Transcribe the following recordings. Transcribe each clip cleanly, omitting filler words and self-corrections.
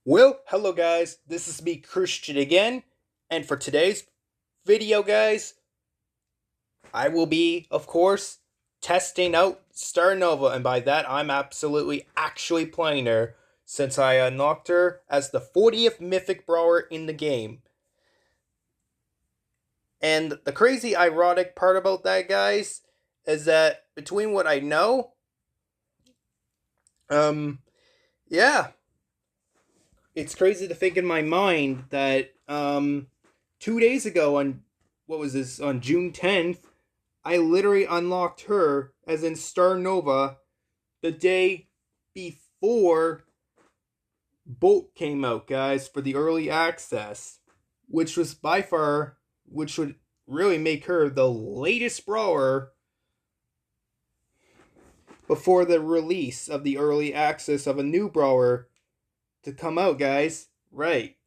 Well, hello guys, this is me, Christian again, and for today's video, guys, I will be, of course, testing out Starr Nova, and by that, I'm actually playing her, since I unlocked her as the 40th Mythic Brawler in the game. And the crazy ironic part about that, guys, is that between what I know, yeah, it's crazy to think in my mind that 2 days ago on what was this on June 10th, I literally unlocked her as in Starr Nova the day before Bolt came out, guys, for the early access, which was by far, which would really make her the latest brawler before the release of the early access of a new brawler to come out, guys. Right.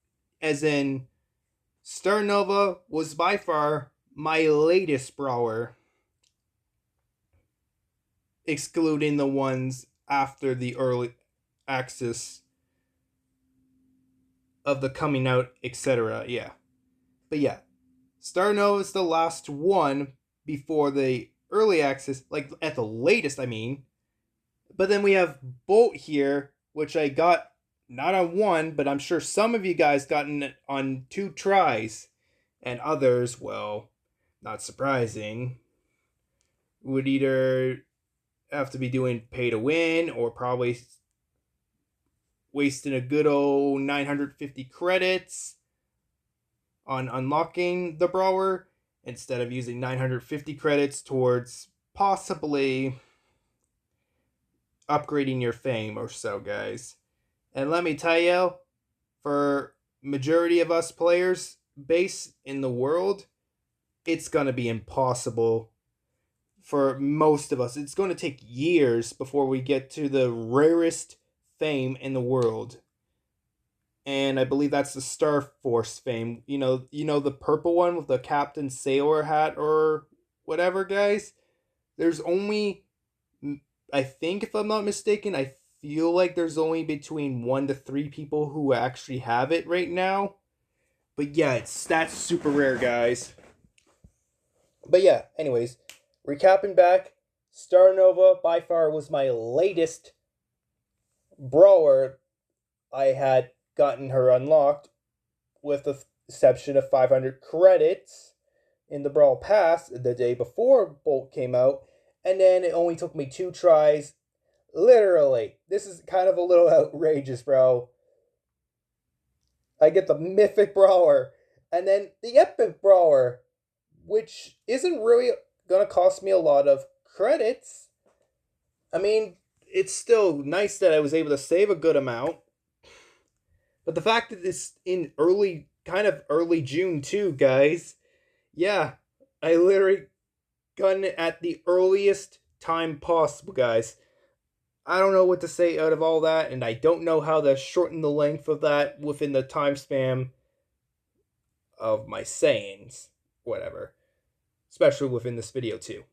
As in, Starr Nova was by far my latest brawler, excluding the ones after the early access of the coming out, etc. Yeah. But yeah, Starr Nova is the last one before the early access, like at the latest, I mean. But then we have Bolt here, which I got not on one, but I'm sure some of you guys gotten it on 2 tries. And others, well, not surprising, would either have to be doing pay to win or probably wasting a good old 950 credits on unlocking the brawler instead of using 950 credits towards possibly upgrading your fame or so, guys. And let me tell you, for majority of us players base in the world, it's gonna be impossible. For most of us, it's going to take years before we get to the rarest fame in the world. And I believe that's the Star Force fame. The purple one with the Captain Sailor hat or whatever, guys. There's only, I think if I'm not mistaken, I feel like there's only between 1 to 3 people who actually have it right now. But yeah, that's super rare, guys. But yeah, anyways, recapping back, Starr Nova by far was my latest brawler. I had gotten her unlocked with the exception of 500 credits in the Brawl Pass the day before Bolt came out, and then it only took me 2 tries. Literally, this is kind of a little outrageous, bro. I get the Mythic Brawler, and then the Epic Brawler, which isn't really gonna cost me a lot of credits. I mean, it's still nice that I was able to save a good amount. But the fact that it's in kind of early June too, guys. Yeah, I literally gotten it at the earliest time possible, guys. I don't know what to say out of all that, and I don't know how to shorten the length of that within the time span of my sayings. Whatever. Especially within this video too.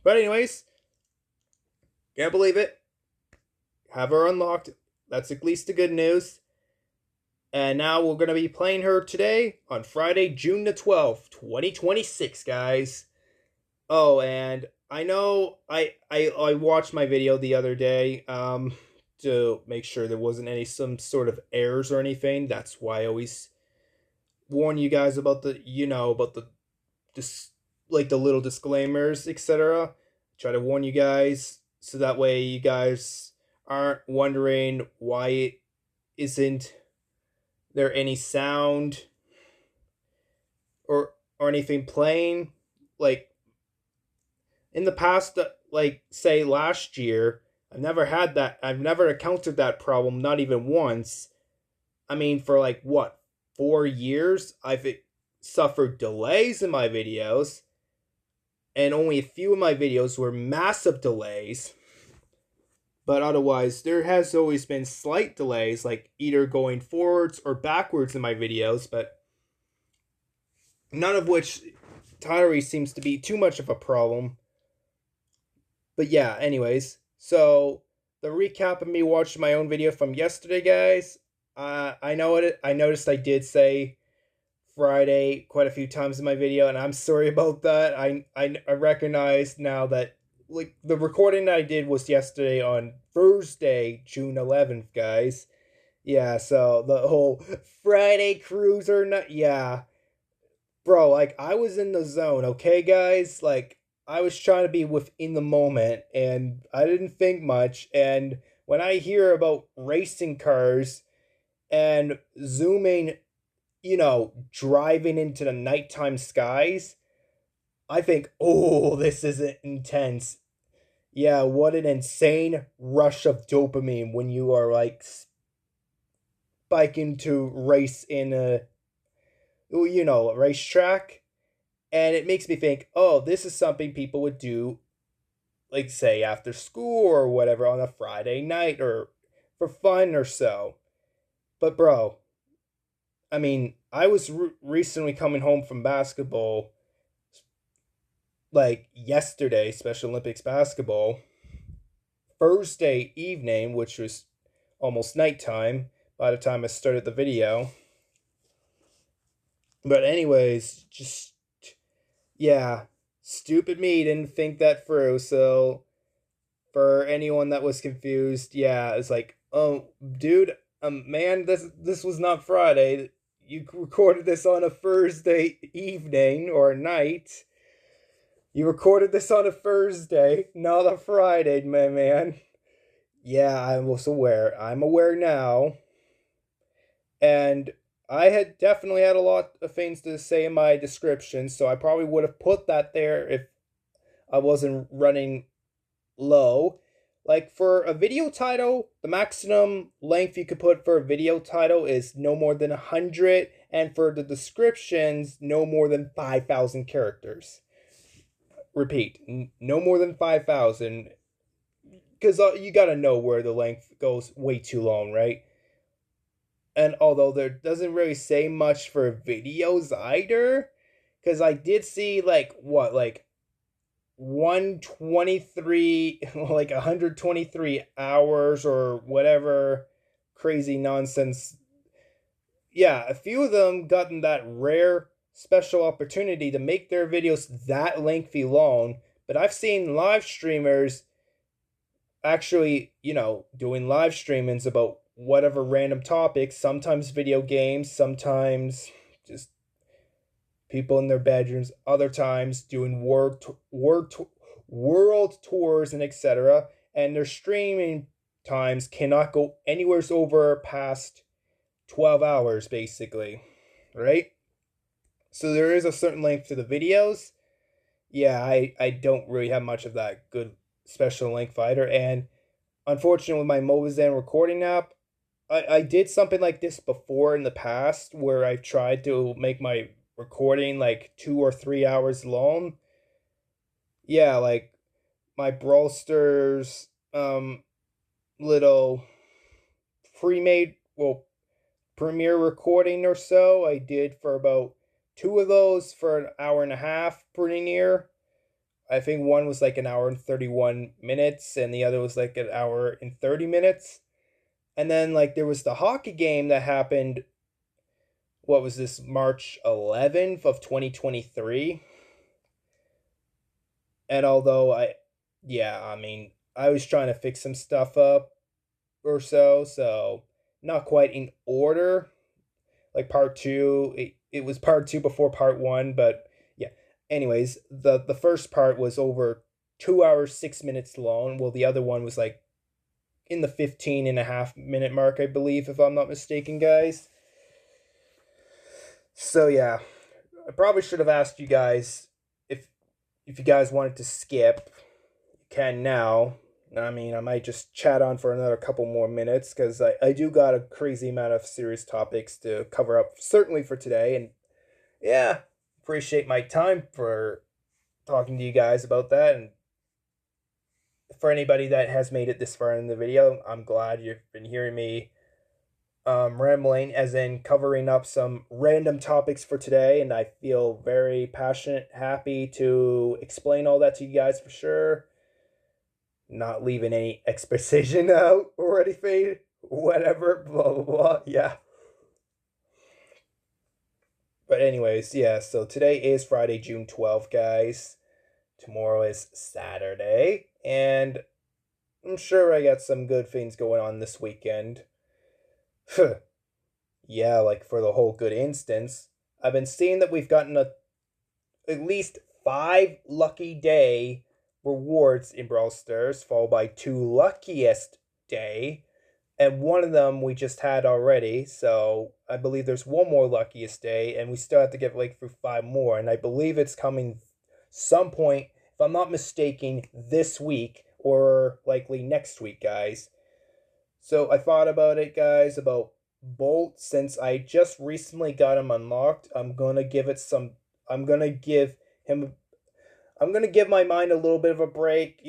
But anyways, can't believe it. Have her unlocked. That's at least the good news. And now we're going to be playing her today on Friday, June the 12th, 2026, guys. Oh, and I know I watched my video the other day to make sure there wasn't some sort of errors or anything. That's why I always warn you guys about the the little disclaimers, etc. Try to warn you guys so that way you guys aren't wondering why it isn't there any sound or anything playing. Like in the past, like say last year, I've never encountered that problem, not even once. I mean, for like what, 4 years I've suffered delays in my videos, and only a few of my videos were massive delays. But otherwise, there has always been slight delays, like either going forwards or backwards in my videos, but none of which entirely seems to be too much of a problem. But yeah, anyways, so the recap of me watching my own video from yesterday, guys. I know it. I noticed I did say Friday quite a few times in my video, and I'm sorry about that. I recognize now that like the recording that I did was yesterday on Thursday, June 11th, guys. Yeah, so the whole Friday cruiser, not yeah, bro. Like I was in the zone, okay, guys. Like I was trying to be within the moment, and I didn't think much. And when I hear about racing cars and zooming, driving into the nighttime skies, I think, oh, this is intense. Yeah, what an insane rush of dopamine when you are like spiking to race in a racetrack. And it makes me think, oh, this is something people would do, like, say, after school or whatever on a Friday night or for fun or so. But, bro, I mean, I was recently coming home from basketball, like yesterday, Special Olympics basketball, Thursday evening, which was almost nighttime by the time I started the video. But, anyways, just, yeah, stupid me didn't think that through. So, for anyone that was confused, yeah, it's like, oh, dude, man, this was not Friday. You recorded this on a Thursday evening or night. You recorded this on a Thursday, not a Friday, my man. Yeah, I was aware. I'm aware now. And I had definitely had a lot of things to say in my description, so I probably would have put that there if I wasn't running low. Like for a video title, the maximum length you could put for a video title is no more than 100, and for the descriptions, no more than 5,000 characters. Repeat, no more than 5,000, because you gotta know where the length goes way too long, right? And although there doesn't really say much for videos either, because I did see like 123, like 123 hours or whatever crazy nonsense. Yeah, a few of them gotten that rare special opportunity to make their videos that lengthy long, but I've seen live streamers actually, doing live streamings about whatever random topics, sometimes video games, sometimes just people in their bedrooms, other times doing world tours and etc. And their streaming times cannot go anywhere over past 12 hours, basically, right? So there is a certain length to the videos. Yeah, I don't really have much of that good special length fighter. And unfortunately, with my Movazen recording app, I did something like this before in the past where I tried to make my recording like 2 or 3 hours long. Yeah, like my Brawl Stars little pre-made, well, premiere recording or so. I did for about two of those for an hour and a half pretty near. I think one was like an hour and 31 minutes and the other was like an hour and 30 minutes. And then like there was the hockey game that happened, what was this, March 11th of 2023. And although I mean, I was trying to fix some stuff up or so not quite in order. Like part two, it was part two before part one, but yeah. Anyways, the first part was over 2 hours 6 minutes long, while the other one was like in the 15.5 minute mark, I believe, if I'm not mistaken, guys. So yeah, I probably should have asked you guys if you guys wanted to skip. You can now. I mean, I might just chat on for another couple more minutes because I do got a crazy amount of serious topics to cover up, certainly for today. And yeah, appreciate my time for talking to you guys about that. And for anybody that has made it this far in the video, I'm glad you've been hearing me rambling, as in covering up some random topics for today. And I feel very passionate, happy to explain all that to you guys for sure. Not leaving any exposition out or anything. whatever, blah, blah, blah. Yeah. But anyways, yeah, so today is Friday, June 12th, guys. Tomorrow is Saturday. And I'm sure I got some good things going on this weekend. Yeah, like for the whole good instance. I've been seeing that we've gotten at least 5 lucky day rewards in Brawl Stars, followed by 2 luckiest day. And one of them we just had already, so I believe there's one more luckiest day, and we still have to get like through 5 more, and I believe it's coming some point, if I'm not mistaken, this week or likely next week, guys. So I thought about it, guys, about Bolt. Since I just recently got him unlocked, I'm gonna give it some. I'm gonna give him. I'm gonna give my mind a little bit of a break.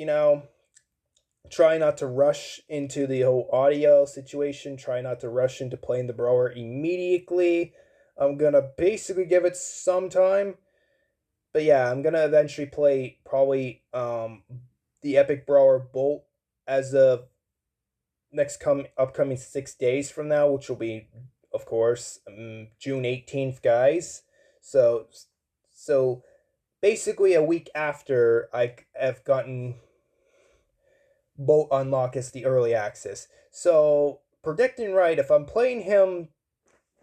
Try not to rush into the whole audio situation. Try not to rush into playing the brawler immediately. I'm gonna basically give it some time. But yeah, I'm gonna eventually play probably the epic brawler Bolt as of upcoming 6 days from now, which will be, of course, June 18th, guys. So basically a week after I have gotten Bolt unlock as the early access. So predicting right, if I'm playing him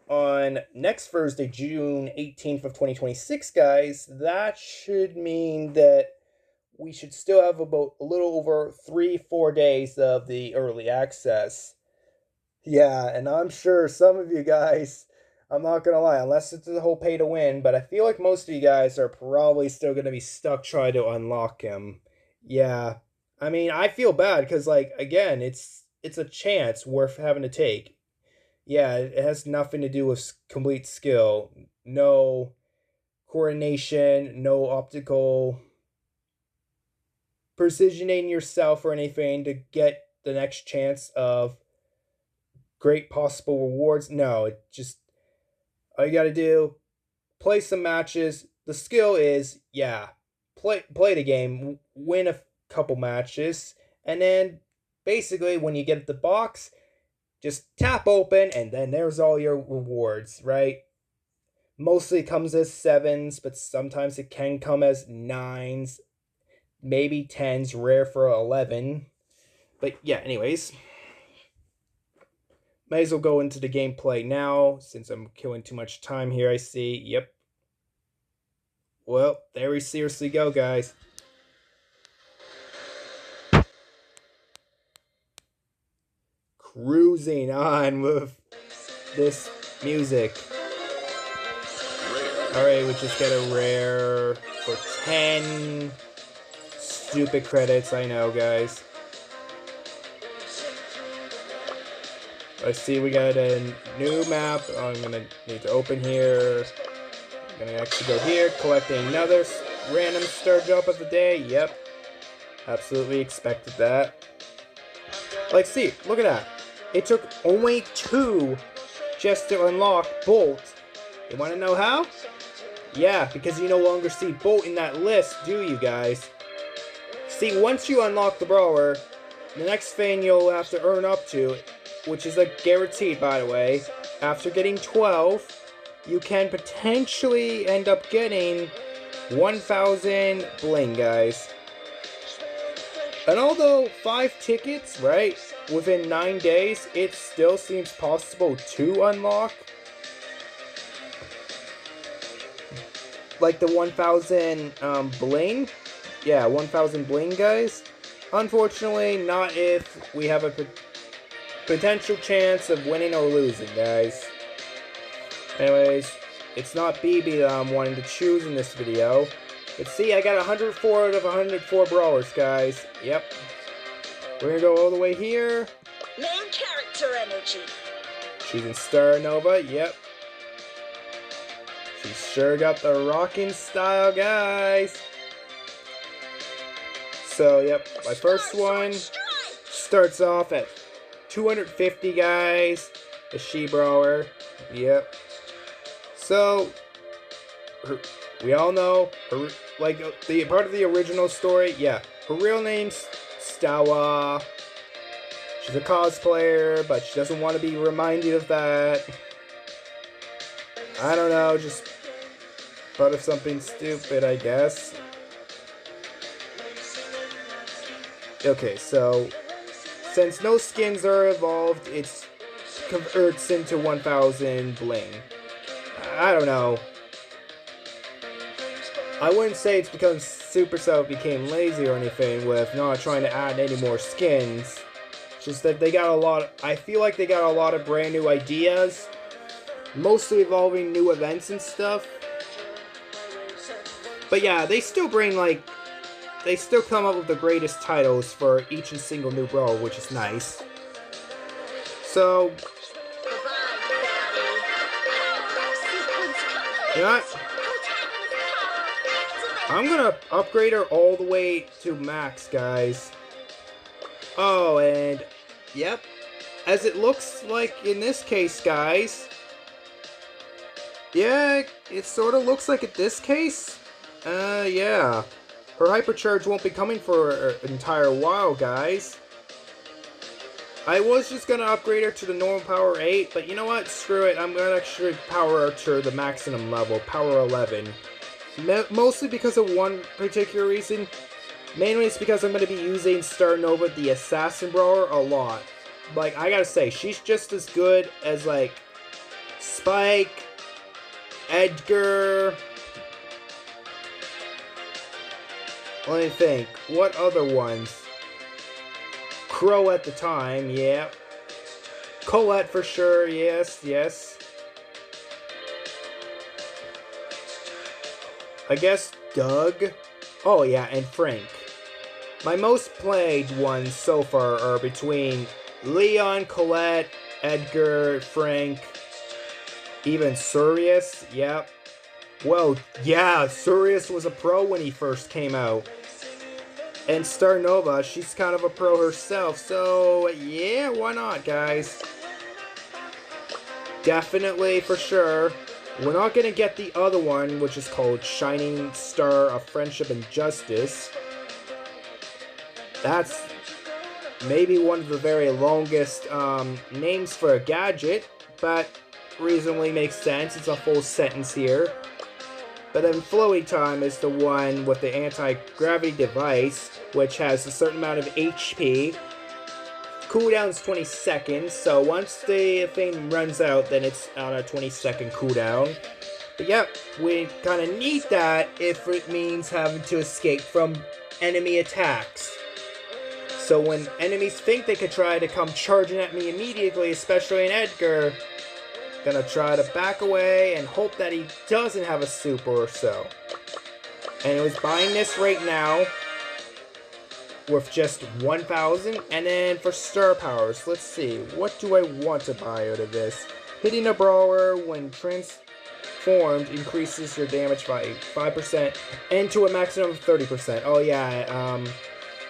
on next Thursday, June 18th of 2026, guys, that should mean that we should still have about a little over 3-4 days of the early access. Yeah, and I'm sure some of you guys, I'm not gonna lie, unless it's the whole pay to win, but I feel like most of you guys are probably still gonna be stuck trying to unlock him. Yeah. I mean, I feel bad because, like, again, it's a chance worth having to take. Yeah, it has nothing to do with complete skill. No coordination, no optical precisioning yourself or anything to get the next chance of great possible rewards. No, it just, all you gotta do, play some matches. The skill is, yeah, play the game, win a couple matches, and then basically when you get the box, just tap open, and then there's all your rewards, right? Mostly comes as 7s, but sometimes it can come as 9s, maybe 10s, rare for 11. But yeah, anyways, might as well go into the gameplay now, since I'm killing too much time here, I see. Yep. Well, there we seriously go, guys. Cruising on with this music. Alright, we just got a rare for 10 stupid credits, I know, guys. I see we got a new map. I'm gonna need to open here. I'm gonna actually go here, collect another random star drop of the day. Yep. Absolutely expected that. Like, see, look at that. It took only 2 just to unlock Bolt. You wanna know how? Yeah, because you no longer see Bolt in that list, do you guys? See, once you unlock the brawler, the next thing you'll have to earn up to, which is like guaranteed, by the way, after getting 12, you can potentially end up getting 1,000 bling, guys. And although 5 tickets, right, within 9 days, it still seems possible to unlock. Like the 1,000 bling. Yeah, 1,000 bling, guys. Unfortunately, not if we have a potential chance of winning or losing, guys. Anyways, it's not BB that I'm wanting to choose in this video. But see, I got 104 out of 104 brawlers, guys. Yep. We're gonna go all the way here. Main character energy. Choosing Starr Nova, yep. She's sure got the rocking style, guys. So, yep, my first one starts off at 250, guys. The she brawler, yep. So, we all know her, like the part of the original story. Yeah, her real name's Stella. She's a cosplayer, but she doesn't want to be reminded of that. I don't know, just thought of something stupid, I guess. Okay, so since no skins are evolved, it converts into 1000 bling. I don't know. I wouldn't say it's because Supercell became lazy or anything with not trying to add any more skins. Just that they got a lot. I feel like they got a lot of brand new ideas, mostly involving new events and stuff. But yeah, they still bring they still come up with the greatest titles for each and single new brawl, which is nice. So, you know what? I'm gonna upgrade her all the way to max, guys. Oh, and yep, as it looks like in this case, guys. Yeah, it sort of looks like in this case. Yeah. Her hypercharge won't be coming for an entire while, guys. I was just gonna upgrade her to the normal power 8, but you know what? Screw it. I'm gonna actually power her to the maximum level, power 11. Mostly because of one particular reason. Mainly it's because I'm gonna be using Starr Nova, the assassin brawler, a lot. Like, I gotta say, she's just as good as, like, Spike, Edgar. Let me think. What other ones? Crow at the time, yeah. Colette for sure, yes, yes. I guess Doug. Oh yeah, and Frank. My most played ones so far are between Leon, Colette, Edgar, Frank, even Sirius, yep. Well, yeah, Sirius was a pro when he first came out. And Starr Nova, she's kind of a pro herself, so yeah, why not, guys? Definitely, for sure. We're not gonna get the other one, which is called Shining Star of Friendship and Justice. That's maybe one of the very longest names for a gadget, but reasonably makes sense. It's a full sentence here. But then Flowy Time is the one with the anti-gravity device, which has a certain amount of HP. Cooldown's 20 seconds, so once the thing runs out, then it's on a 20-second cooldown. But yep, we kind of need that if it means having to escape from enemy attacks. So when enemies think they could try to come charging at me immediately, especially in Edgar, gonna try to back away and hope that he doesn't have a super or so. And it was buying this right now with just 1,000. And then for star powers, let's see, what do I want to buy out of this? Hitting a brawler when transformed increases your damage by 5% and to a maximum of 30%. Oh yeah,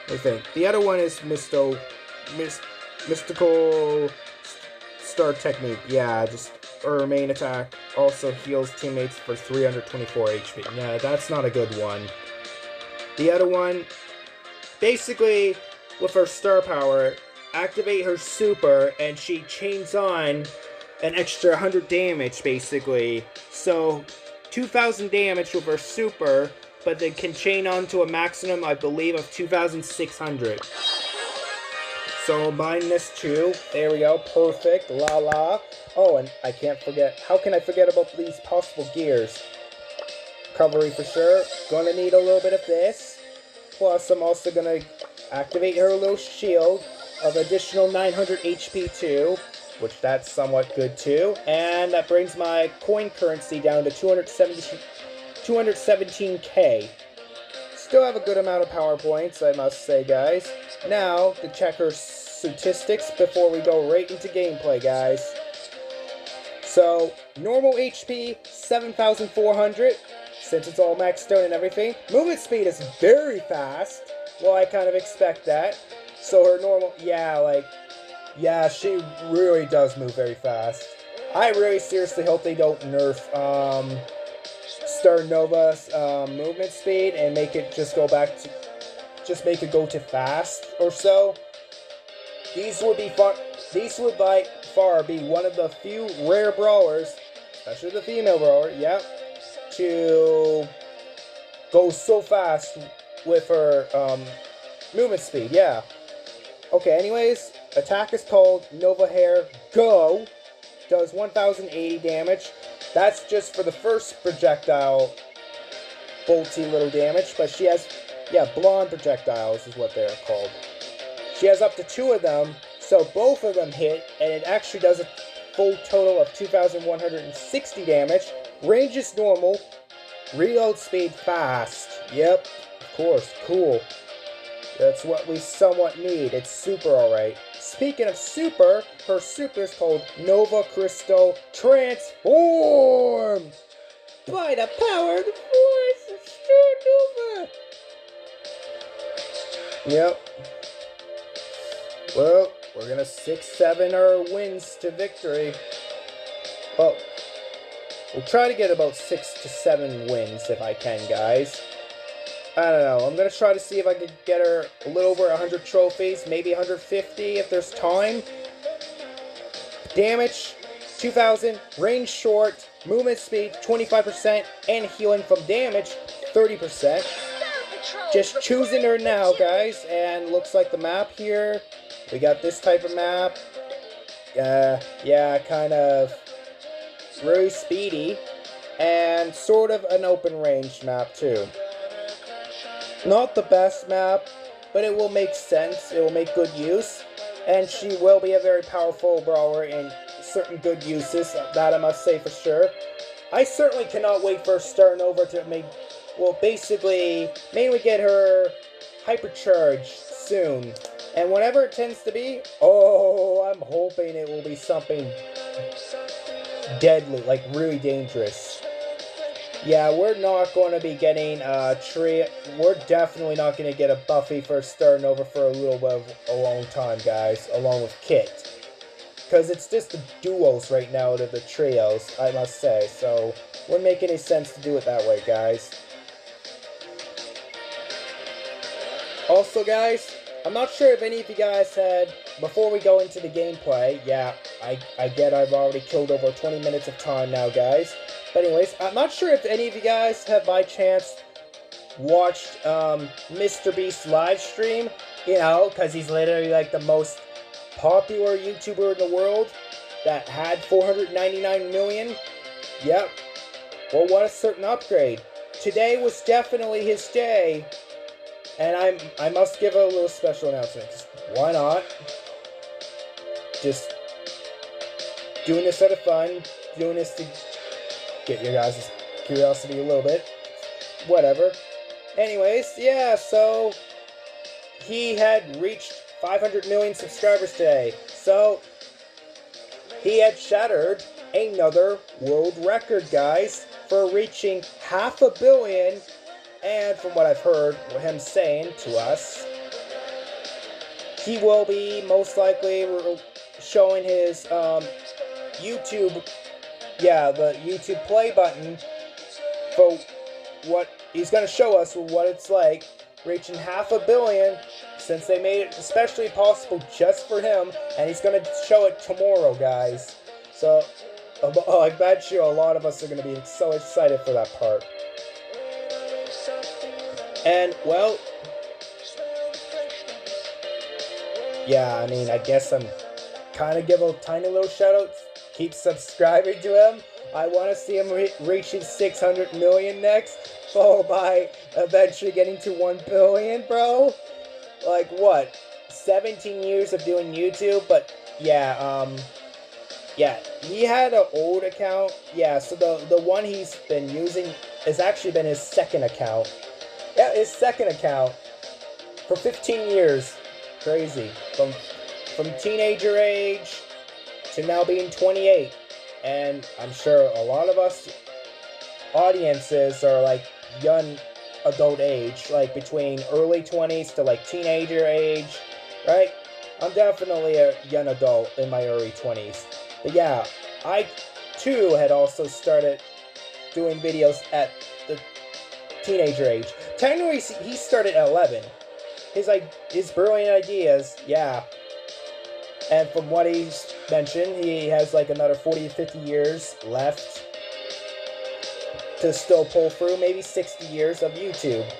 I think the other one is mystical star technique. Yeah, just her main attack also heals teammates for 324 HP. Yeah, that's not a good one. The other one, basically, with her star power, activate her super, and she chains on an extra 100 damage, basically. So, 2,000 damage with her super, but they can chain on to a maximum, I believe, of 2,600. So, buying this too. There we go. Perfect. La la. Oh, and I can't forget. How can I forget about these possible gears? Recovery for sure. Gonna need a little bit of this. Plus, I'm also gonna activate her little shield of additional 900 HP too, which that's somewhat good too. And that brings my coin currency down to 217k. Still have a good amount of power points, I must say, guys. Now, to check her statistics before we go right into gameplay, guys. So, normal HP, 7,400, since it's all maxed out and everything. Movement speed is very fast. Well, I kind of expect that. So her normal, yeah, she really does move very fast. I really seriously hope they don't nerf, Starr Nova's, movement speed and make it just go back to, just make it go to fast or so. These would by far be one of the few rare brawlers, especially the female brawler, yep, to go so fast with her movement speed, yeah. Okay, anyways, attack is called Nova Hair Go. Does 1080 damage. That's just for the first projectile bolty little damage, but she has, yeah, blonde projectiles is what they're called. She has up to 2 of them, so both of them hit, and it actually does a full total of 2,160 damage. Range is normal. Reload speed fast. Yep, of course, cool. That's what we somewhat need. It's super alright. Speaking of super, her super is called Nova Crystal Transform! By the power of the force of Starr Nova! Yep. Well, we're gonna 6-7 our wins to victory. Oh, we'll try to get about 6 to 7 wins if I can, guys. I don't know. I'm going to try to see if I could get her a little over 100 trophies, maybe 150 if there's time. Damage, 2,000. Range short. Movement speed, 25%. And healing from damage, 30%. Just choosing her now, guys. And looks like the map here. We got this type of map. Yeah, kind of really speedy. And sort of an open range map, too. Not the best map, but it will make sense. It will make good use. And she will be a very powerful brawler in certain good uses. That I must say for sure. I certainly cannot wait for Starr Nova to make, well, basically, mainly get her hypercharged soon. And whenever it tends to be, oh, I'm hoping it will be something deadly, like really dangerous. Yeah, we're not going to be getting we're definitely not going to get a Buffy for Starr Nova for a little bit of a long time, guys, along with Kit. Because it's just the duos right now out of the trios, I must say. So, wouldn't make any sense to do it that way, guys. Also, guys, I'm not sure if any of you guys had, before we go into the gameplay, yeah, I get I've already killed over 20 minutes of time now, guys. But anyways, I'm not sure if any of you guys have by chance watched MrBeast's live stream, you know, because he's literally like the most popular YouTuber in the world that had 499 million. Yep. Well, what a certain upgrade. Today was definitely his day. And I must give a little special announcement. Why not? Just doing this out of fun, doing this to get your guys' curiosity a little bit. Whatever. Anyways, yeah, so he had reached 500 million subscribers today. So he had shattered another world record, guys, for reaching 500 million. And from what I've heard him saying to us, he will be most likely showing his YouTube, yeah, the YouTube play button for what he's going to show us what it's like reaching 500 million, since they made it especially possible just for him, and he's going to show it tomorrow, guys. So I bet you a lot of us are going to be so excited for that part. And, well, yeah, I mean, I guess I'm kind of give a tiny little shout out. Keep subscribing to him. I want to see him reaching 600 million next, followed by eventually getting to 1 billion, bro. Like, what? 17 years of doing YouTube, but, yeah, yeah, he had an old account. Yeah, so the one he's been using has actually been his second account. Yeah, his second account for 15 years. Crazy. From teenager age to now being 28. And I'm sure a lot of us audiences are like young adult age, like between early 20s to like teenager age, right? I'm definitely a young adult in my early 20s. But yeah, I too had also started doing videos at the teenager age. Technically, he started at 11. His brilliant ideas, yeah. And from what he's mentioned, he has like another 40 to 50 years left to still pull through. Maybe 60 years of YouTube.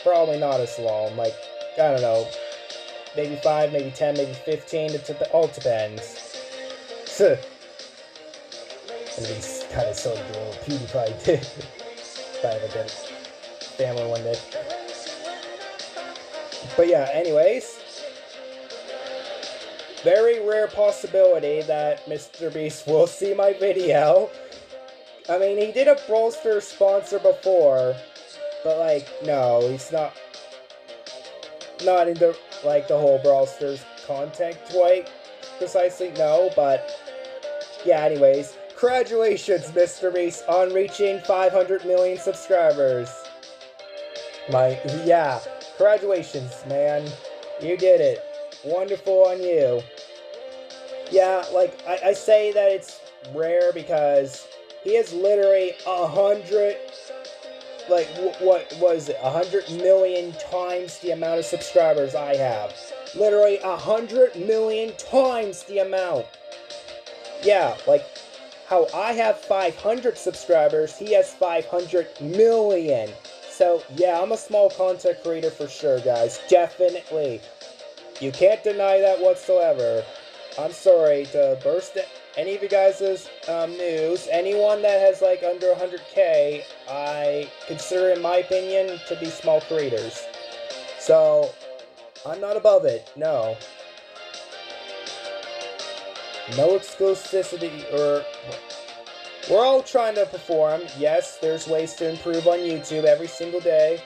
Probably not as long. Like, I don't know. Maybe 5, maybe 10, maybe 15. It all depends. And he's kind of silly to little PewDiePie did. If I have a good family one day. But yeah, anyways. Very rare possibility that MrBeast will see my video. I mean, he did a Brawl Stars sponsor before. But like, no, he's not into like the whole Brawl Stars content quite precisely, no, but yeah, anyways. Congratulations, MrBeast, on reaching 500 million subscribers. Yeah, congratulations, man. You did it. Wonderful on you. Yeah, like, I say that it's rare because he has literally 100, like, what was it? 100 million times the amount of subscribers I have. Literally 100 million times the amount. Yeah, like, how I have 500 subscribers, he has 500 million. So, yeah, I'm a small content creator for sure, guys. Definitely. You can't deny that whatsoever. I'm sorry to burst any of you guys' news. Anyone that has, like, under 100K, I consider, in my opinion, to be small creators. So, I'm not above it, no. No exclusivity, or... We're all trying to perform. Yes, there's ways to improve on YouTube every single day.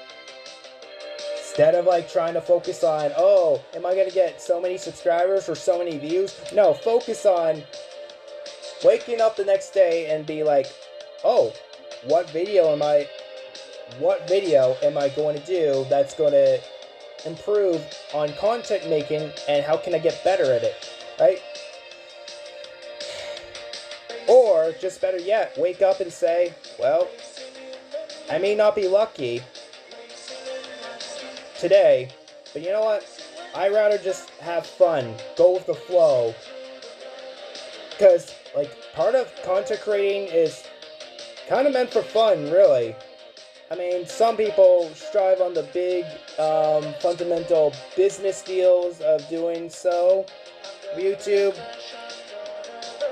Instead of, like, trying to focus on, oh, am I going to get so many subscribers or so many views? No, focus on waking up the next day and be like, oh, what video am I going to do that's going to improve on content making, and how can I get better at it, right? Or, just better yet, wake up and say, well, I may not be lucky today, but you know what? I'd rather just have fun, go with the flow. Because, like, part of content creating is kind of meant for fun, really. I mean, some people strive on the big, fundamental business deals of doing so with YouTube.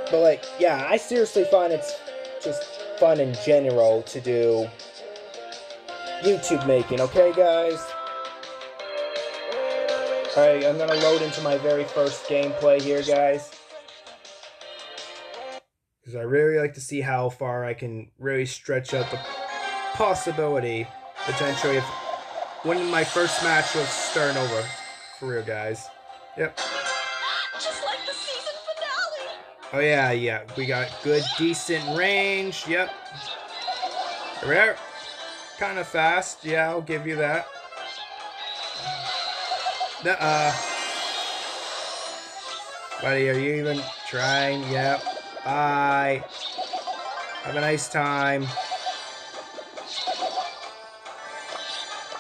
But, like, yeah, I seriously find it's just fun in general to do YouTube making, okay, guys? Alright, I'm gonna load into my very first gameplay here, guys. Because I really like to see how far I can really stretch out the possibility, potentially, of winning my first match with Starr Nova. For real, guys. Yep. Just like the season finale. Oh yeah, we got good, decent range, yep. Rare, kind of fast, yeah, I'll give you that. Buddy, are you even trying? Yep. Bye. Have a nice time.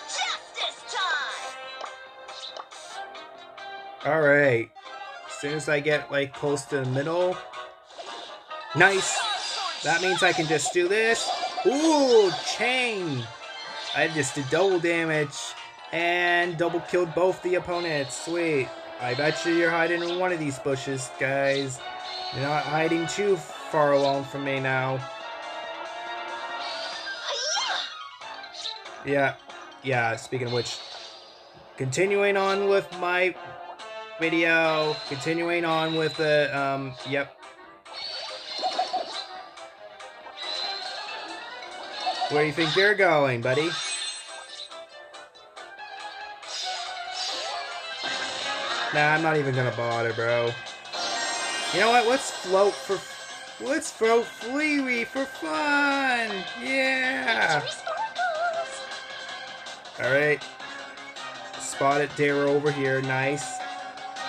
Justice time. Alright. As soon as I get, like, close to the middle. Nice. That means I can just do this. Ooh, chain. I just did double damage. And double killed both the opponents. Sweet. I bet you're hiding in one of these bushes, guys. You're not hiding too far along from me now. Yeah, speaking of which, continuing on with my video, continuing on with the, yep. Where do you think you're going, buddy? Nah, I'm not even gonna bother, bro. You know what? Let's throw Fleary for fun! Yeah! Alright. Spotted Dara over here. Nice.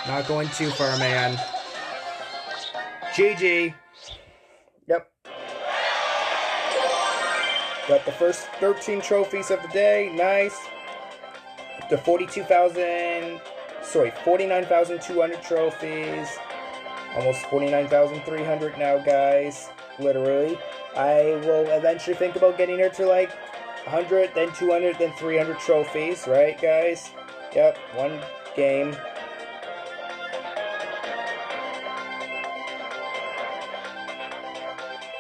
Not going too far, man. GG. Yep. Got the first 13 trophies of the day. Nice. Up to 42,000 sorry, 49,200 trophies. Almost 49,300 now, guys. Literally. I will eventually think about getting her to like 100, then 200, then 300 trophies, right, guys? Yep, one game.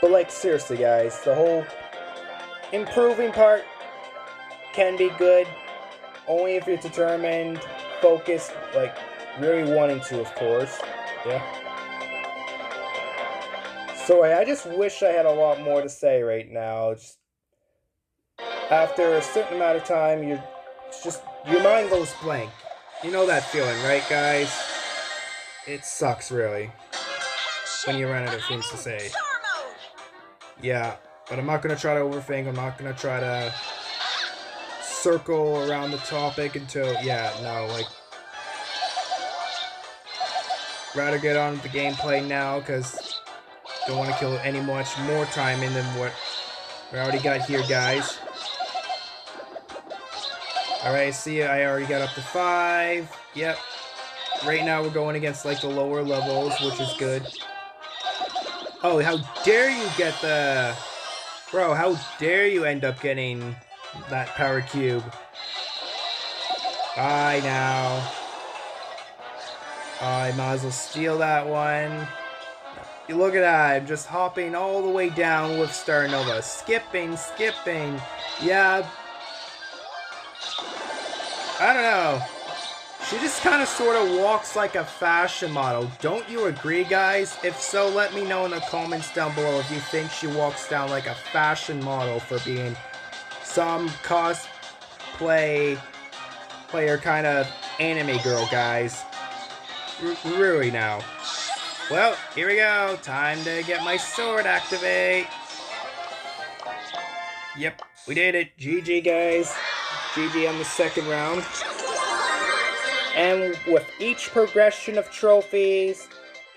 But like, seriously, guys, the whole improving part can be good only if you're determined, focused, like really wanting to, of course. Yeah. Sorry, I just wish I had a lot more to say right now. Just after a certain amount of time, your mind goes blank. You know that feeling, right, guys? It sucks, really, when you run out of things to say. Yeah, but I'm not gonna try to overthink. I'm not gonna try to circle around the topic until, like, rather get on with the gameplay now, because don't want to kill any much more time in than what we already got here, guys. Alright, see, I already got up to 5. Yep. Right now we're going against like the lower levels, which is good. Oh, how dare you get the... Bro, how dare you end up getting that power cube? Bye now. I might as well steal that one. You look at that, I'm just hopping all the way down with Starr Nova. Skipping. Yeah. I don't know. She just kind of sort of walks like a fashion model. Don't you agree, guys? If so, let me know in the comments down below if you think she walks down like a fashion model for being some cosplay player kind of anime girl, guys. Really now. Well, here we go. Time to get my sword activate. Yep, we did it. GG, guys. GG on the second round. And with each progression of trophies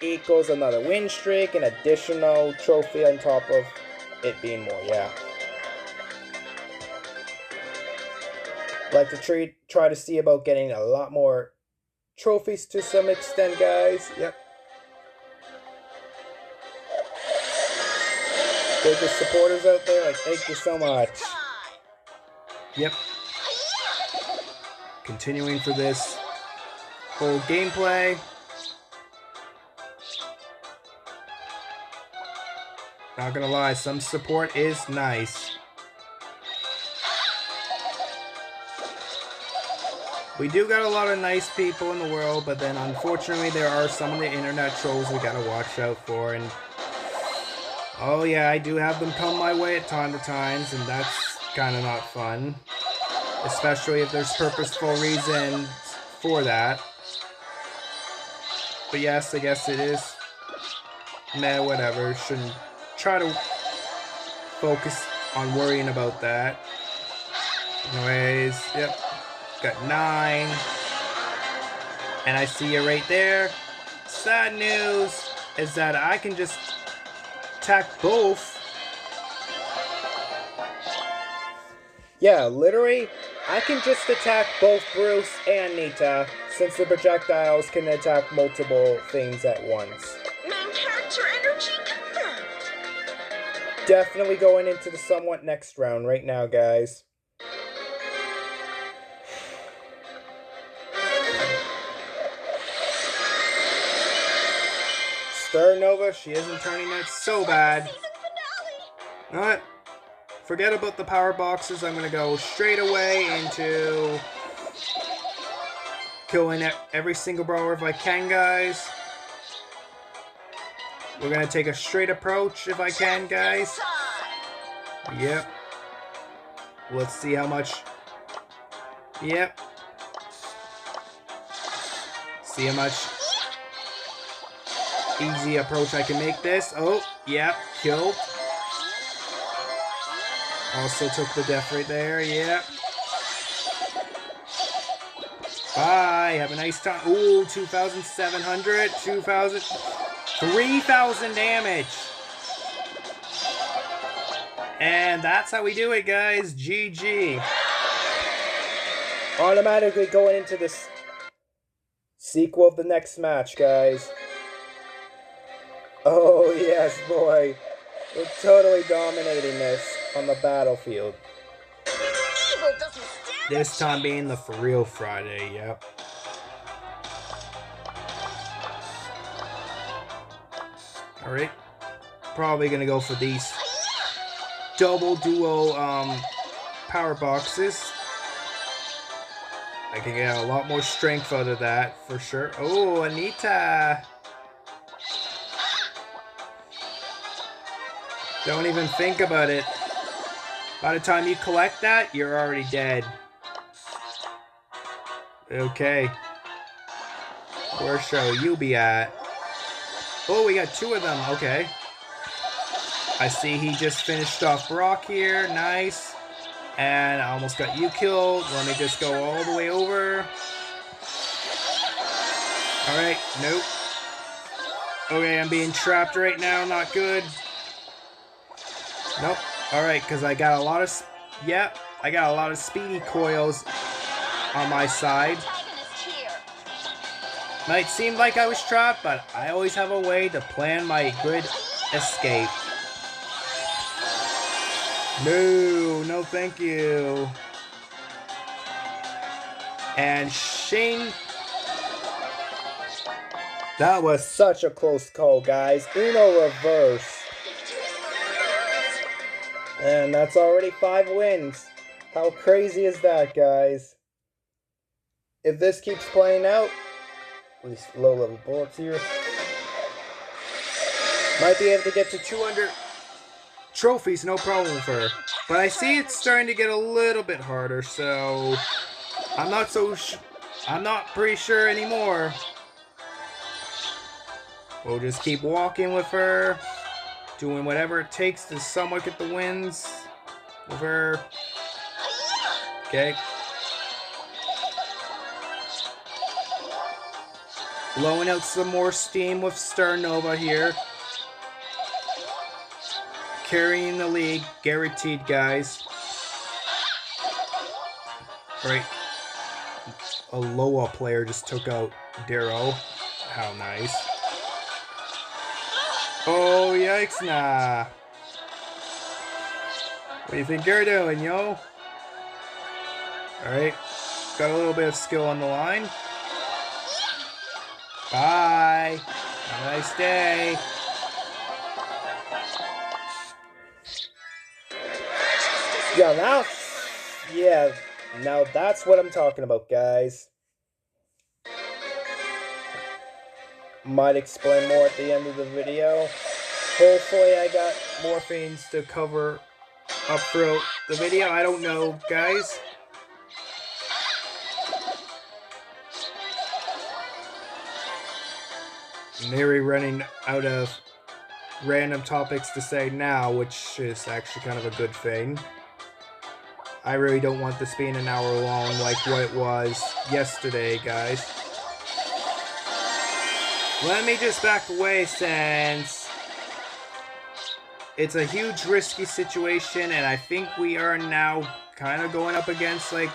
equals another win streak, an additional trophy on top of it being more, yeah. Like to try to see about getting a lot more trophies to some extent, guys. Yep. Biggest supporters out there, like, thank you so much. Yep. Continuing for this whole gameplay. Not gonna lie, some support is nice. We do got a lot of nice people in the world, but then unfortunately there are some of the internet trolls we gotta watch out for, and oh yeah, I do have them come my way at time to times, and that's kind of not fun. Especially if there's purposeful reasons for that. But yes, I guess it is. Meh, whatever. Shouldn't try to focus on worrying about that. Anyways, yep. Got 9. And I see it right there. Sad news is that I can just attack both. Yeah, literally, I can just attack both Bruce and Nita, since the projectiles can attack multiple things at once. Main character energy confirmed. Definitely going into the somewhat next round right now, guys. Starr Nova, she isn't turning out so bad. Alright. Forget about the power boxes. I'm going to go straight away into killing every single brawler if I can, guys. We're going to take a straight approach if I can, guys. Yep. Let's see how much. Yep. See how much easy approach I can make this. Oh, yep. Killed. Also took the death right there, yeah. Bye, have a nice time. Ooh, 2,700, 2,000, 3,000 damage. And that's how we do it, guys. GG. Automatically going into this Sequel of the next match, guys. Oh, yes, boy. We're totally dominating this on the battlefield. Evil doesn't stand This time being the For Real Friday, yep. Alright. Probably gonna go for these double duo power boxes. I can get a lot more strength out of that for sure. Oh, Anita! Don't even think about it. By the time you collect that, you're already dead. Okay. Where shall you be at? Oh, we got two of them. Okay. I see he just finished off Brock here. Nice. And I almost got you killed. Let me just go all the way over. Alright, nope. Okay, I'm being trapped right now. Not good. Nope. Alright, because I got a lot of... Yep, I got a lot of speedy coils on my side. Might seem like I was trapped, but I always have a way to plan my good escape. No, no thank you. And Shane... That was such a close call, guys. Uno reverse. And that's already 5 wins. How crazy is that, guys? If this keeps playing out, these low-level bullets here, might be able to get to 200 trophies, no problem with her. But I see it's starting to get a little bit harder, so I'm not pretty sure anymore. We'll just keep walking with her, doing whatever it takes to somewhat get the wins with her. Okay. Blowing out some more steam with Starr Nova here. Carrying the league, guaranteed, guys. Right. A Loa player just took out Darrow. How nice. Oh, yikes, nah. What do you think you're doing, yo? Alright. Got a little bit of skill on the line. Bye. Have a nice day. Now that's what I'm talking about, guys. Might explain more at the end of the video. Hopefully I got more things to cover up throughout the video. I don't know, guys. Mary running out of random topics to say now, which is actually kind of a good thing. I really don't want this being an hour long like what it was yesterday, guys. Let me just back away since it's a huge risky situation, and I think we are now kind of going up against like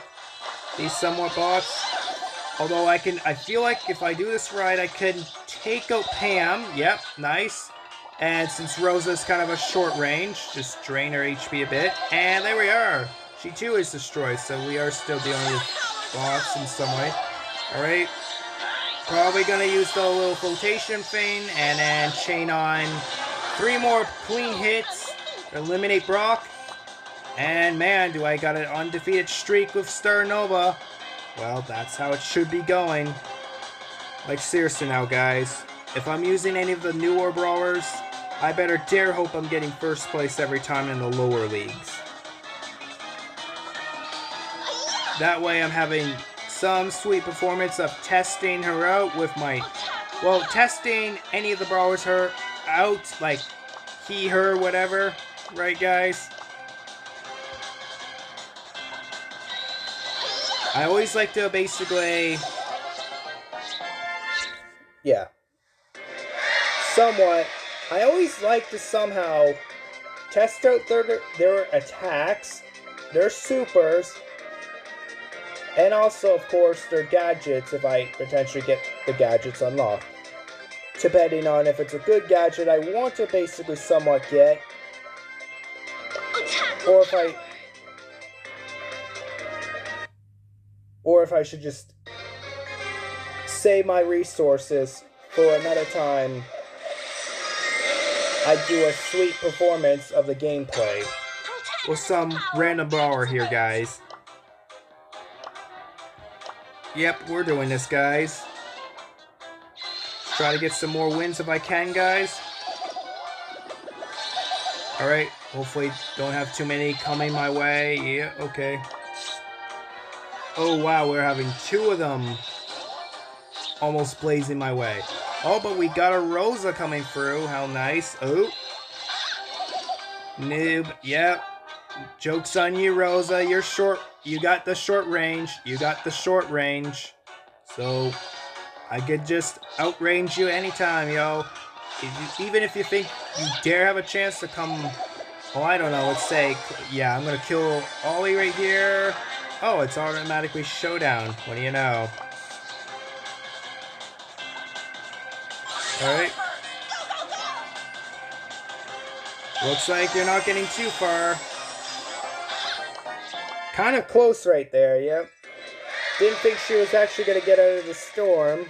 these somewhat bots. Although I feel like if I do this right, I can take out Pam. Yep, nice. And since Rosa's kind of a short range, just drain her HP a bit. And there we are. She too is destroyed, so we are still dealing with bots in some way. Alright. Probably gonna use the little flotation thing and then chain on 3 more clean hits. Eliminate Brock. And man, do I got an undefeated streak with Starr Nova. Well, that's how it should be going. Like, seriously now, guys. If I'm using any of the newer brawlers, I better dare hope I'm getting first place every time in the lower leagues. That way I'm having some sweet performance of testing her out with my... Well, testing any of the brawlers her out, like he, her, whatever. Right, guys? I always like to basically... Yeah. Somewhat. I always like to somehow test out their attacks, their supers, And also, of course, their gadgets if I potentially get the gadgets unlocked. Depending on if it's a good gadget I want to basically somewhat get, or if I should just save my resources for another time. I do a sweet performance of the gameplay with some random brawler here, guys. Yep, we're doing this, guys. Try to get some more wins if I can, guys. Alright, hopefully don't have too many coming my way. Yeah, okay. Oh wow, we're having two of them almost blazing my way. Oh, but we got a Rosa coming through. How nice. Oh. Noob. Yep. Joke's on you, Rosa. You're short. You got the short range. You got the short range. So, I could just outrange you anytime, yo. Even if you think you dare have a chance to come... Oh, I don't know. Let's say... Yeah, I'm going to kill Ollie right here. Oh, it's automatically showdown. What do you know? Alright. Looks like you're not getting too far. Kind of close right there, yep. Didn't think she was actually going to get out of the storm.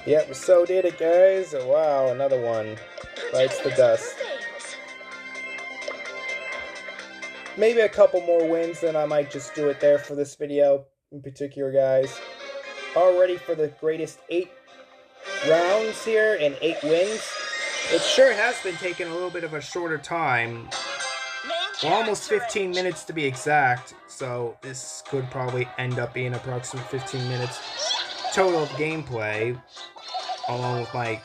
Yep, so did it, guys. Wow, another one. Bites the dust. Maybe a couple more wins, then I might just do it there for this video in particular, guys. All ready for the greatest 8 rounds here and 8 wins. It sure has been taking a little bit of a shorter time. Well, almost 15 minutes to be exact. So this could probably end up being approximately 15 minutes total of gameplay. Along with my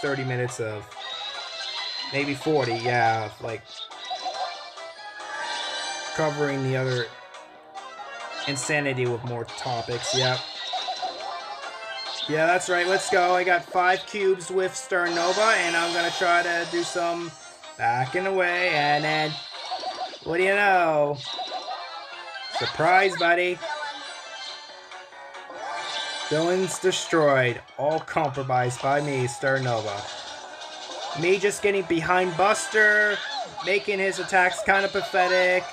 30 minutes of, maybe 40, yeah, like covering the other insanity with more topics. Yep. Yeah, that's right. Let's go. I got 5 cubes with Starr Nova, and I'm gonna try to do some backing away, and then what do you know? Surprise, buddy. Villains destroyed. All compromised by me, Starr Nova. Me just getting behind Buster, making his attacks kind of pathetic.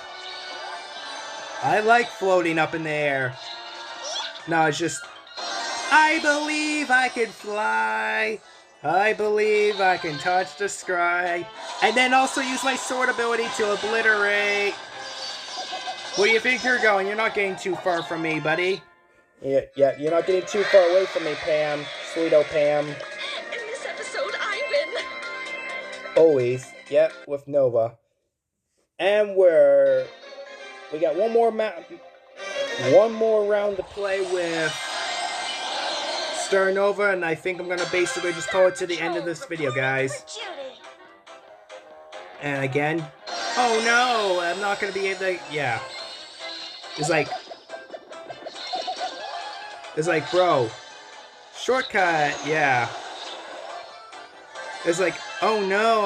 I like floating up in the air. No, it's just... I believe I can fly. I believe I can touch the sky. And then also use my sword ability to obliterate. Where do you think you're going? You're not getting too far from me, buddy. Yeah, you're not getting too far away from me, Pam. Sweeto Pam. In this episode, I win. Always. Yep, with Nova. And we got one more round to play with Starr Nova, and I think I'm gonna basically just call it to the end of this video, guys. And again, oh no, I'm not gonna be able to. Yeah, it's like, bro, shortcut. Yeah, it's like, oh no,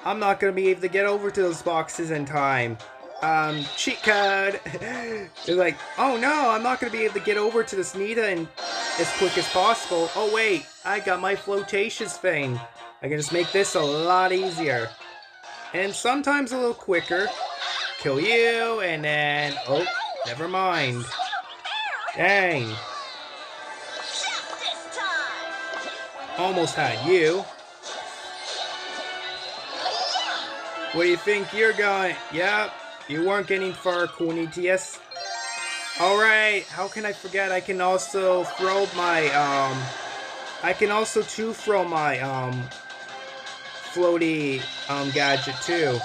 I'm not gonna be able to get over to those boxes in time. Cheat code. It's like, oh no, I'm not gonna be able to get over to this Nita and as quick as possible. Oh wait, I got my flotations thing. I can just make this a lot easier. And sometimes a little quicker. Kill you, and then, oh, never mind. Dang. Almost had you. Where do you think you're going? Yep, you weren't getting far, Cornelius. Alright, how can I forget? I can also throw my, throw my, floaty, gadget too.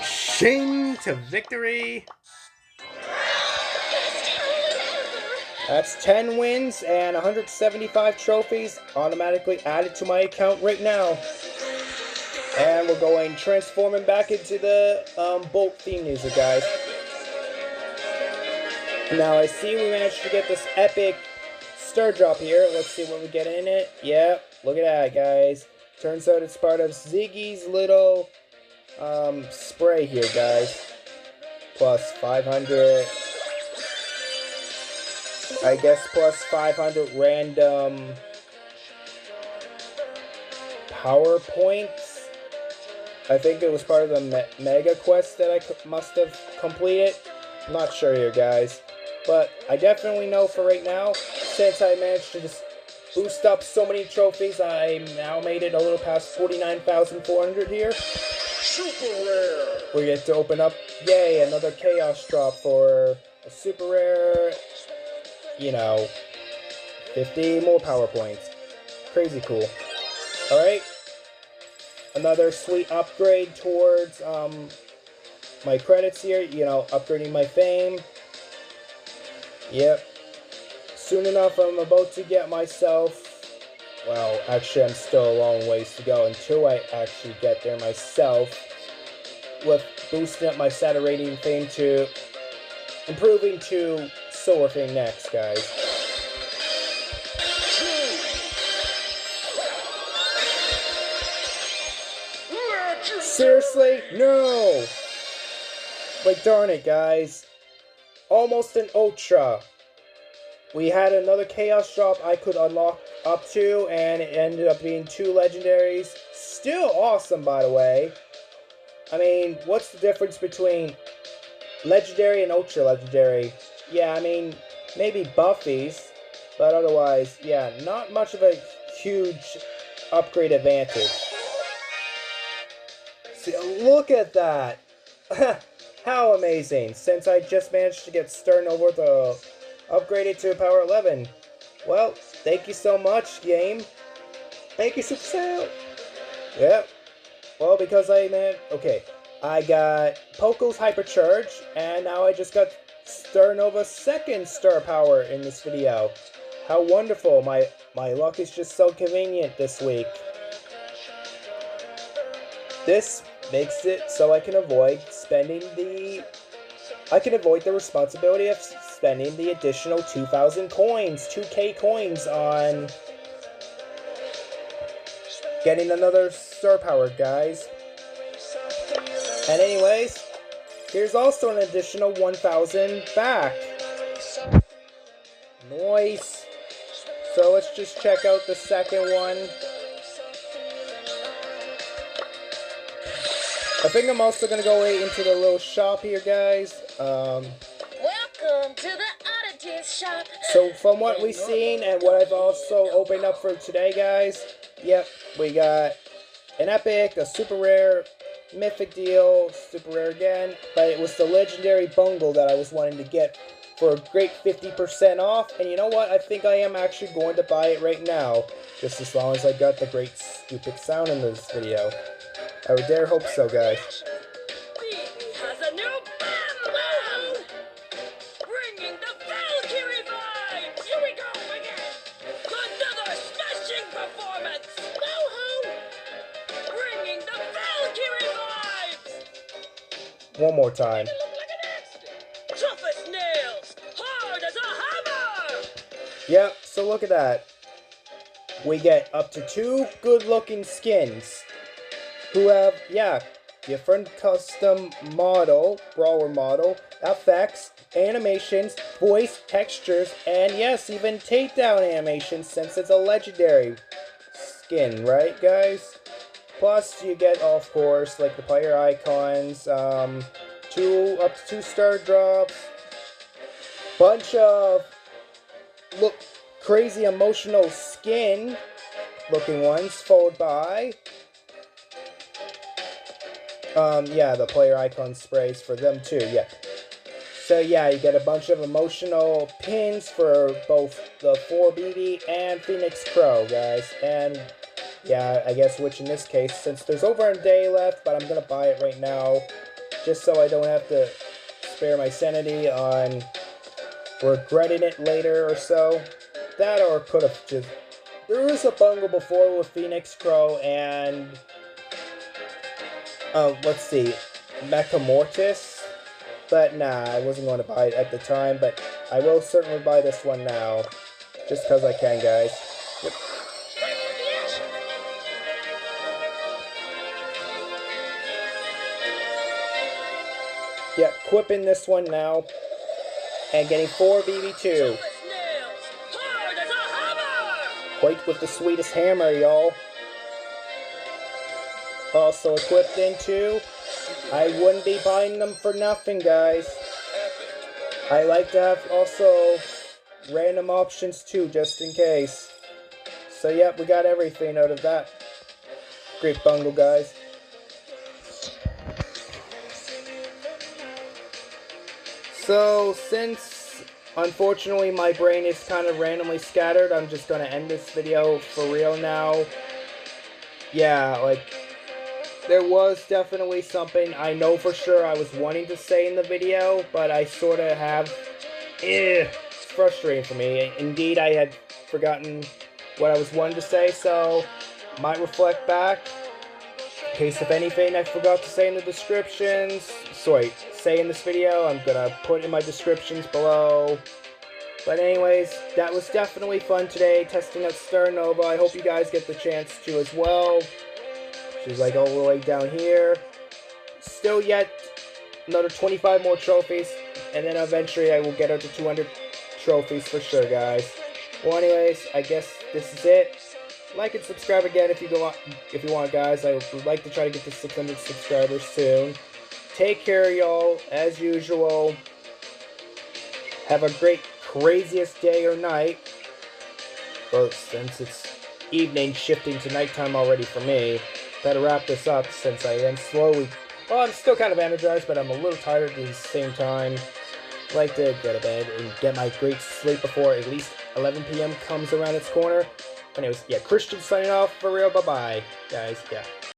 Shing to victory! That's 10 wins and 175 trophies automatically added to my account right now. And we're going transforming back into the, Bolt theme music, guys. Now I see we managed to get this epic star drop here. Let's see what we get in it. Yep, look at that, guys. Turns out it's part of Ziggy's little spray here, guys. Plus 500. I guess plus 500 random power points. I think it was part of the mega quest that I must have completed. I'm not sure here, guys. But I definitely know for right now, since I managed to just boost up so many trophies, I now made it a little past 49,400 here. Super rare! We get to open up, yay, another chaos drop for a super rare, you know, 50 more power points. Crazy cool. Alright. Another sweet upgrade towards my credits here, you know, upgrading my fame. Yep. Soon enough, I'm about to get myself, well, actually, I'm still a long ways to go until I actually get there myself, with boosting up my saturating fame to improving to Solar Fame next, guys. Seriously? No! Like, darn it, guys. Almost an Ultra. We had another Chaos drop I could unlock up to, and it ended up being 2 legendaries. Still awesome, by the way. I mean, what's the difference between legendary and ultra legendary? Yeah, I mean, maybe buffies, but otherwise, yeah, not much of a huge upgrade advantage. See, look at that! How amazing! Since I just managed to get Starr Nova upgraded to power 11. Well, thank you so much, game. Thank you, Supercell. Yep. Well, because okay, I got Poco's Hypercharge, and now I just got Starr Nova's second star power in this video. How wonderful! My luck is just so convenient this week. This makes it so I can avoid the responsibility of spending the additional 2,000 coins, 2k coins on getting another star power, guys. And anyways, here's also an additional 1,000 back. Nice. So let's just check out the second one. I think I'm also going to go into the little shop here, guys. Welcome to the oddities shop. So from what we've seen and what I've also opened up for today, guys, yep, we got an epic, a super rare, mythic deal, super rare again, but it was the legendary bungle that I was wanting to get for a great 50% off, and you know what, I think I am actually going to buy it right now, just as long as I got the great stupid sound in this video. I would dare hope so, guys. Has a new bam! Bringing the Valkyrie vibes! Here we go again! Another smashing performance! Woohoo! Bringing the Valkyrie vibes! One more time. You look like an accident! Tough as nails! Hard as a hammer! Yep, so look at that. We get up to 2 good-looking skins who have, yeah, different custom model, brawler model, effects, animations, voice, textures, and yes, even takedown animations since it's a legendary skin, right, guys? Plus, you get, of course, like the player icons, up to 2 star drops, bunch of crazy emotional skin looking ones, followed by yeah, the player icon sprays for them too, yeah. So yeah, you get a bunch of emotional pins for both the 4BB and Phoenix Crow, guys. And yeah, I guess which in this case, since there's over a day left, but I'm gonna buy it right now, just so I don't have to spare my sanity on regretting it later or so. That or could have just... There was a bungle before with Phoenix Crow and... let's see, Mecha Mortis, but nah, I wasn't going to buy it at the time, but I will certainly buy this one now, just because I can, guys. Yep. equipping this one now and getting 4 BB2. Hard as a hammer! Quite with the sweetest hammer, y'all. Also equipped into. I wouldn't be buying them for nothing, guys. I like to have also random options too, just in case. So yep, we got everything out of that great bungle, guys. So since unfortunately my brain is kind of randomly scattered, I'm just gonna end this video for real now. Yeah, like, there was definitely something I know for sure I was wanting to say in the video, but I sort of have. It's frustrating for me. Indeed, I had forgotten what I was wanting to say, so might reflect back. In case if anything I forgot to say in the descriptions, say in this video, I'm gonna put in my descriptions below. But anyways, that was definitely fun today, testing out Starr Nova. I hope you guys get the chance to as well. She's like all the way down here. Still yet another 25 more trophies, and then eventually I will get her to 200 trophies for sure, guys. Well, anyways, I guess this is it. Like and subscribe again if you want, guys. I would like to try to get to 600 subscribers soon. Take care, y'all, as usual. Have a great, craziest day or night. Well, since it's evening, shifting to nighttime already for me. Better wrap this up since I am slowly. Well, I'm still kind of energized, but I'm a little tired at the same time. I like to go to bed and get my great sleep before at least 11 p.m. comes around its corner. Anyways, yeah, Christian signing off for real. Bye-bye, guys. Yeah.